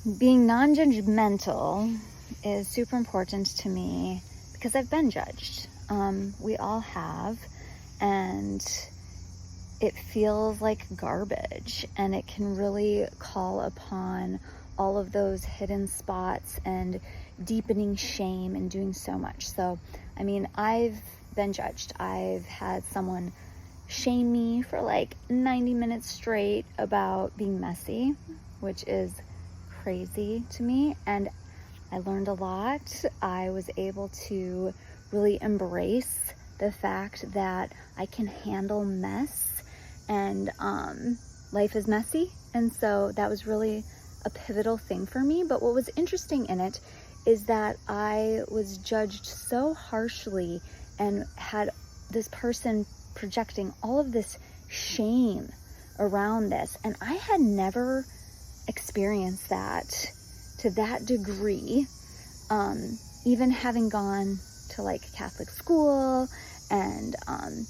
being non-judgmental is super important to me because I've been judged. We all have, and it feels like garbage, and it can really call upon all of those hidden spots and deepening shame and doing so much. So, I mean, I've been judged. I've had someone shame me for like 90 minutes straight about being messy, which is crazy to me, and I learned a lot. I was able to really embrace the fact that I can handle mess, and life is messy, and so that was really a pivotal thing for me. But what was interesting in it is that I was judged so harshly and had this person projecting all of this shame around this, and I had never experienced that to that degree, even having gone to like Catholic school and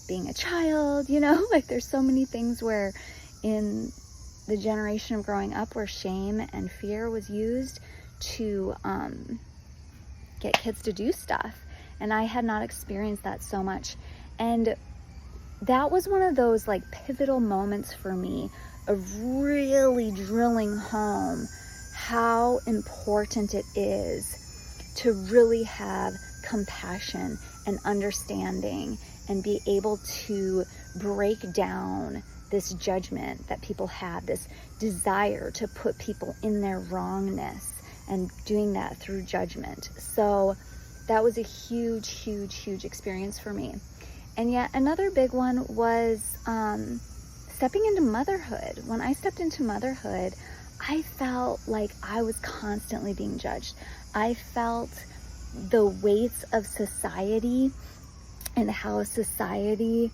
being a child, like there's so many things where in the generation of growing up where shame and fear was used to get kids to do stuff, and I had not experienced that so much. And that was one of those like pivotal moments for me of really drilling home how important it is to really have compassion and understanding and be able to break down this judgment that people have, this desire to put people in their wrongness, and doing that through judgment. So that was a huge, huge, huge experience for me. And yet another big one was stepping into motherhood. When I stepped into motherhood, I felt like I was constantly being judged. I felt the weights of society and how society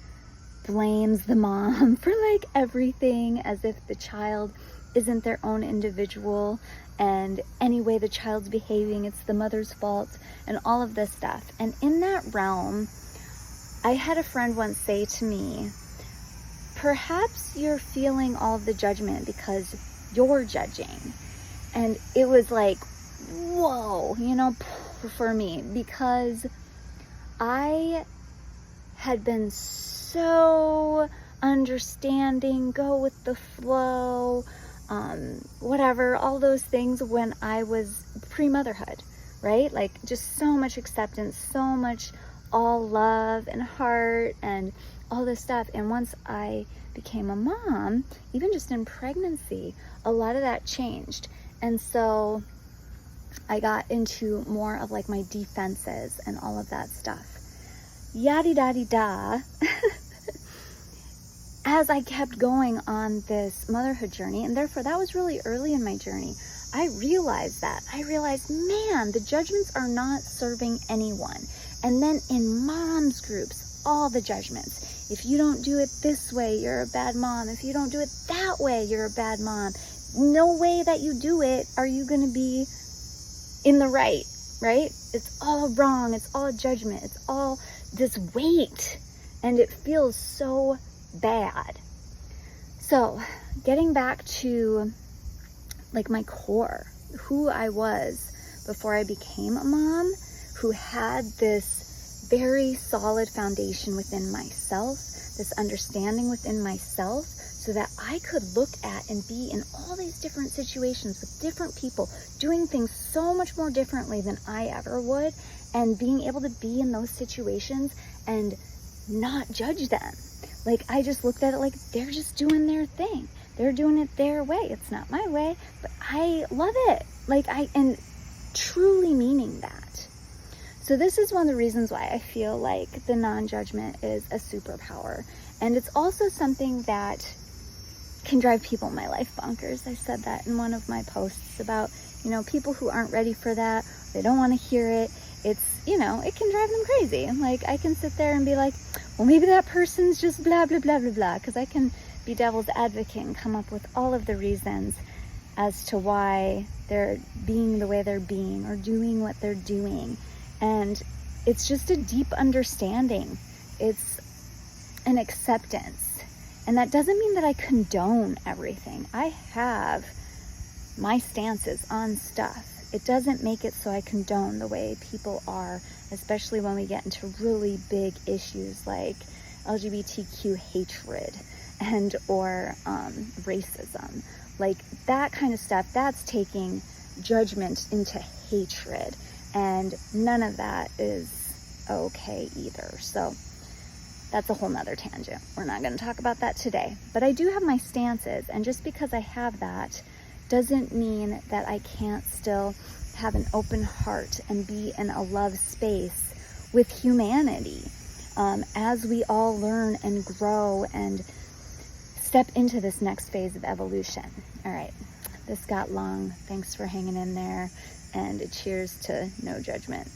blames the mom for like everything, as if the child isn't their own individual, and any way the child's behaving, it's the mother's fault, and all of this stuff. And in that realm, I had a friend once say to me, perhaps you're feeling all of the judgment because you're judging. And it was like, whoa, for me, because I had been so understanding, go with the flow, whatever, all those things when I was pre-motherhood, right? Like just so much acceptance, so much all love and heart and all this stuff. And once I became a mom, even just in pregnancy, a lot of that changed. And so I got into more of like my defenses and all of that stuff. Yaddy-daddy-da. As I kept going on this motherhood journey, and therefore that was really early in my journey, I realized, man, the judgments are not serving anyone. And then in moms groups, all the judgments. If you don't do it this way, you're a bad mom. If you don't do it that way, you're a bad mom. No way that you do it are you going to be in the right? It's all wrong. It's all judgment. It's all this weight, and it feels so bad. So getting back to like my core, who I was before I became a mom, who had this very solid foundation within myself, this understanding within myself, so that I could look at and be in all these different situations with different people, doing things so much more differently than I ever would, and being able to be in those situations and not judge them. Like, I just looked at it like they're just doing their thing. They're doing it their way. It's not my way, but I love it. And truly meaning that. So this is one of the reasons why I feel like the non-judgment is a superpower. And it's also something that can drive people in my life bonkers. I said that in one of my posts about, people who aren't ready for that, they don't want to hear it. It's, it can drive them crazy. Like, I can sit there and be like, well, maybe that person's just blah, blah, blah, blah, blah. Because I can be devil's advocate and come up with all of the reasons as to why they're being the way they're being or doing what they're doing. And it's just a deep understanding. It's an acceptance. And that doesn't mean that I condone everything. I have my stances on stuff. It doesn't make it so I condone the way people are, especially when we get into really big issues like LGBTQ hatred and or racism. Like that kind of stuff, that's taking judgment into hatred, and none of that is okay either. So that's a whole nother tangent. We're not going to talk about that today. But I do have my stances, and just because I have that doesn't mean that I can't still have an open heart and be in a love space with humanity as we all learn and grow and step into this next phase of evolution. All right, this got long. Thanks for hanging in there, and cheers to no judgment.